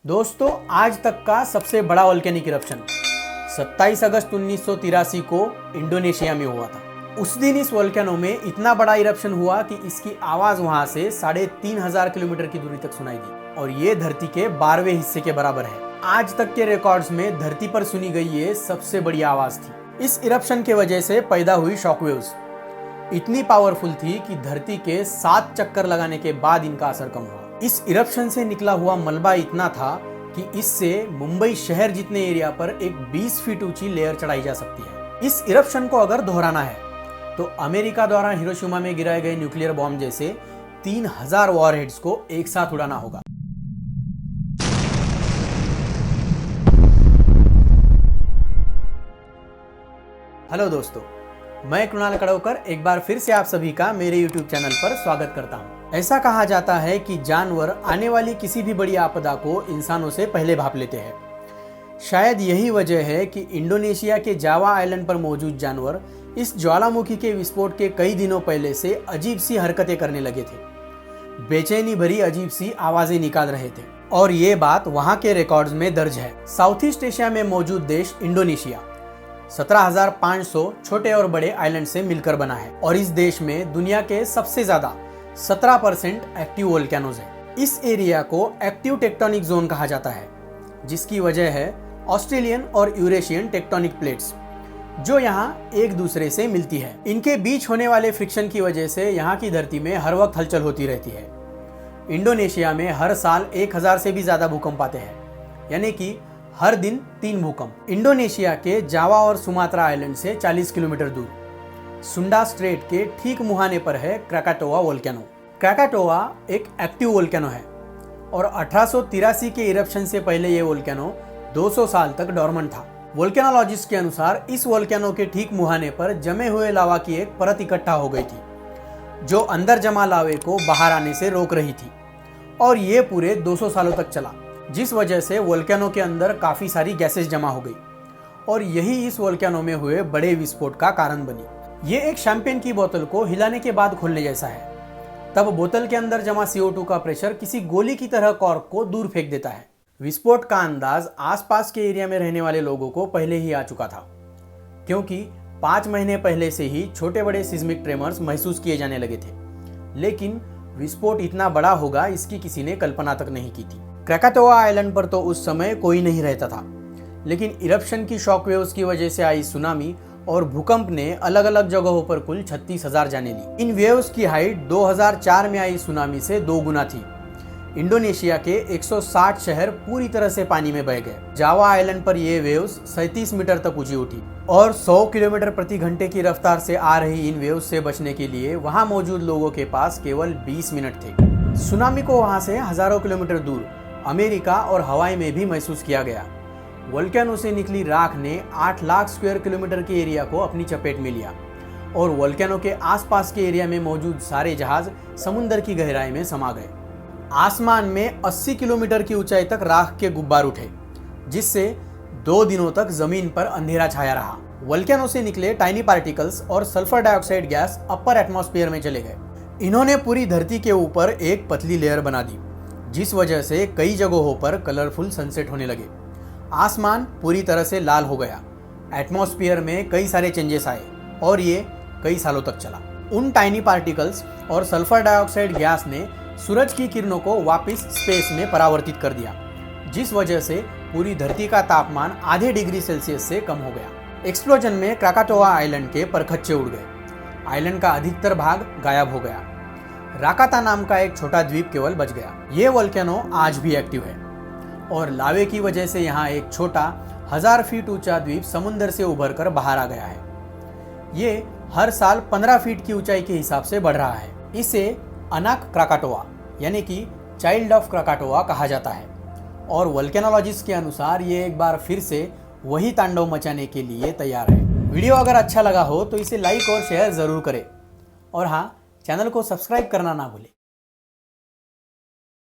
दोस्तों, आज तक का सबसे बड़ा वोल्केनिक इरप्शन 27 अगस्त 1983 को इंडोनेशिया में हुआ था। उस दिन इस वोल्केनो में इतना बड़ा इरप्शन हुआ कि इसकी आवाज वहां से 3500 किलोमीटर की दूरी तक सुनाई दी और ये धरती के 12वें हिस्से के बराबर है। आज तक के रिकॉर्ड्स में धरती पर सुनी गई ये सबसे बड़ी आवाज थी। इस इरप्शन के वजह से पैदा हुई शॉकवेव्स इतनी पावरफुल थी कि धरती के 7 चक्कर लगाने के बाद इनका असर कम हुआ। इस इरप्शन से निकला हुआ मलबा इतना था कि इससे मुंबई शहर जितने एरिया पर एक 20 फीट ऊंची लेयर चढ़ाई जा सकती है। इस इरप्शन को अगर दोहराना है तो अमेरिका द्वारा हिरोशिमा में गिराए गए न्यूक्लियर बॉम्ब जैसे 3000 वॉरहेड्स को एक साथ उड़ाना होगा। हेलो दोस्तों, मैं कृणाल कड़वकर एक बार फिर से आप सभी का मेरे YouTube चैनल पर स्वागत करता हूं। ऐसा कहा जाता है कि जानवर आने वाली किसी भी बड़ी आपदा को इंसानों से पहले भांप लेते हैं। शायद यही वजह है कि इंडोनेशिया के जावा आइलैंड पर मौजूद जानवर इस ज्वालामुखी के विस्फोट के कई दिनों पहले से अजीब सी हरकतें करने लगे थे। बेचैनी भरी अजीब सी आवाजें निकाल रहे थे और ये बात वहां के रिकॉर्ड्स में दर्ज है। साउथ ईस्ट एशिया में मौजूद देश इंडोनेशिया 17,500 छोटे और बड़े आइलैंड से मिलकर बना है और इस देश में दुनिया के सबसे ज्यादा 17% एक्टिव वोल्केनोज है। इस एरिया को एक्टिव टेक्टोनिक जोन कहा जाता है, जिसकी वजह है ऑस्ट्रेलियन और यूरेशियन टेक्टोनिक प्लेट्स जो यहाँ एक दूसरे से मिलती है। इनके बीच होने वाले फ्रिक्शन की वजह से यहाँ की धरती में हर वक्त हलचल होती रहती है। इंडोनेशिया में हर साल 1000 से भी ज्यादा भूकंप आते हैं, यानी कि हर दिन 3 भूकंप। इंडोनेशिया के जावा और सुमात्रा आइलैंड से 40 किलोमीटर दूर सुंडा स्ट्रेट के ठीक मुहाने पर है क्राकाटोआ वोल्केनो। क्राकाटोआ एक एक्टिव वोल्केनो है और 1883 के इरप्शन से पहले ये वोल्केनो 200 साल तक डॉर्मेंट था। वोल्केनोलॉजिस्ट के अनुसार इस वोल्केनो के ठीक मुहाने पर जमे हुए लावा की एक परत इकट्ठा हो गई थी, जो अंदर जमा लावे को बाहर आने से रोक रही थी और ये पूरे 200 सालों तक चला, जिस वजह से वोल्केनो के अंदर काफी सारी गैसेस जमा हो गई और यही इस वोल्केनो में हुए बड़े विस्फोट का कारण बनी। ये एक शैंपेन की बोतल को हिलाने के बाद खोलने जैसा है। तब बोतल के अंदर जमा CO2 का प्रेशर किसी गोली की तरह कॉर्क को दूर फेंक देता है। विस्फोट का अंदाज आसपास के एरिया में रहने वाले लोगों को पहले ही आ चुका था, क्योंकि 5 महीने पहले से ही छोटे बड़े सिस्मिक ट्रेमर्स महसूस किए जाने लगे थे, लेकिन विस्फोट इतना बड़ा होगा इसकी किसी ने कल्पना तक नहीं की थी। क्राकाटोआ आइलैंड पर तो उस समय कोई नहीं रहता था, लेकिन इरप्शन की शॉक वेव्स की वजह से आई सुनामी और भूकंप ने अलग अलग जगहों पर कुल 36,000 जाने ली। इन वेव्स की हाइट 2004 में आई सुनामी से 2 गुना थी। इंडोनेशिया के 160 शहर पूरी तरह से पानी में बह गए। जावा आइलैंड पर ये वेव्स 37 मीटर तक ऊंची उठी और 100 किलोमीटर प्रति घंटे की रफ्तार से आ रही इन वेव्स से बचने के लिए वहां मौजूद लोगों के पास केवल 20 मिनट थे। सुनामी को वहां से हजारों किलोमीटर दूर अमेरिका और हवाई में भी महसूस किया गया। वोल्केनो से निकली राख ने 8 लाख स्क्वायर किलोमीटर के एरिया को अपनी चपेट में लिया और वोल्केनो के आसपास के एरिया में मौजूद सारे जहाज समुद्र की गहराई में समा गए। आसमान में 80 किलोमीटर की ऊंचाई तक राख के गुब्बार उठे, जिससे 2 दिनों तक जमीन पर अंधेरा छाया रहा। वोल्केनो से निकले टाइनी पार्टिकल्स और sulphur dioxide gas upper atmosphere में चले गए। इन्होंने पूरी धरती के ऊपर एक पतली लेयर बना दी, जिस वजह से कई जगहों पर कलरफुल सनसेट होने लगे। आसमान पूरी तरह से लाल हो गया। एटमॉस्फेयर में कई सारे चेंजेस आए और ये कई सालों तक चला। उन टाइनी पार्टिकल्स और सल्फर डाइऑक्साइड गैस ने सूरज की किरणों को वापस स्पेस में परावर्तित कर दिया, जिस वजह से पूरी धरती का तापमान आधे डिग्री सेल्सियस से कम हो गया। एक्सप्लोजन में क्राकाटोआ आइलैंड के परखच्चे उड़ गए। आइलैंड का अधिकतर भाग गायब हो गया। राकाता नाम का एक छोटा द्वीप केवल बच गया। ये वोल्केनो आज भी एक्टिव है और लावे की वजह से यहाँ एक छोटा 1000 फीट ऊंचा द्वीप समुद्र से उभर कर बाहर आ गया है। ये हर साल 15 फीट की ऊंचाई के हिसाब से बढ़ रहा है। इसे अनाक क्राकाटोआ यानी कि चाइल्ड ऑफ क्राकाटोआ कहा जाता है और वोल्केनोलॉजिस्ट के अनुसार ये एक बार फिर से वही तांडव मचाने के लिए तैयार है। वीडियो अगर अच्छा लगा हो तो इसे लाइक और शेयर जरूर करें और हाँ, चैनल को सब्सक्राइब करना ना भूलें।